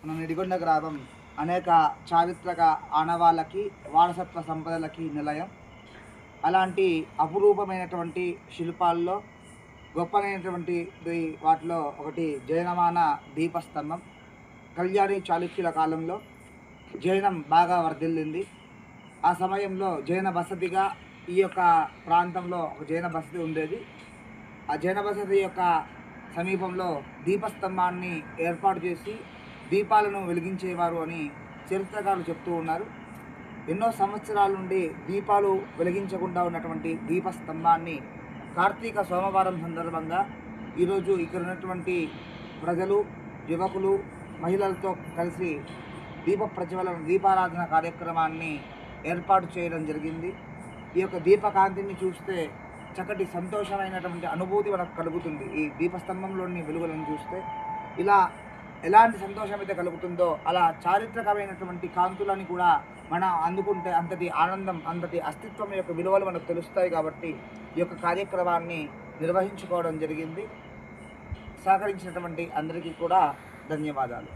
మన నిడిగొండ గ్రామం అనేక చారిత్రక ఆనవాళ్ళకి వారసత్వ సంపదలకి నిలయం. అలాంటి అపురూపమైనటువంటి శిల్పాల్లో గొప్పనైనటువంటి వాటిలో ఒకటి జైనమాన దీపస్తంభం. కళ్యాణి చాళుక్యుల కాలంలో జైనం బాగా వర్ధిల్లింది. ఆ సమయంలో జైన బసతిగా ఈ యొక్క ప్రాంతంలో ఒక జైన బసతి ఉండేది. ఆ జైన బసతి యొక్క సమీపంలో దీపస్తంభాన్ని ఏర్పాటు చేసి దీపాలను వెలిగించేవారు అని చరిత్రకారులు చెప్తూ ఉన్నారు. ఎన్నో సంవత్సరాల నుండి దీపాలు వెలిగించకుండా ఉన్నటువంటి దీపస్తంభాన్ని కార్తీక సోమవారం సందర్భంగా ఈరోజు ఇక్కడ ఉన్నటువంటి ప్రజలు, యువకులు, మహిళలతో కలిసి దీపారాధన కార్యక్రమాన్ని ఏర్పాటు చేయడం జరిగింది. ఈ యొక్క దీపకాంతిని చూస్తే చక్కటి సంతోషమైనటువంటి అనుభూతి మనకు కలుగుతుంది. ఈ దీపస్తంభంలోని వెలుగులను చూస్తే ఇలా ఎలాంటి సంతోషం అయితే కలుగుతుందో అలా చారిత్రకమైనటువంటి కాంతులని కూడా మనం అందుకుంటే అంతటి ఆనందం, అంతటి అస్తిత్వం యొక్క విలువలు మనకు తెలుస్తాయి. కాబట్టి ఈ యొక్క కార్యక్రమాన్ని నిర్వహించుకోవడం జరిగింది. సహకరించినటువంటి అందరికీ కూడా ధన్యవాదాలు.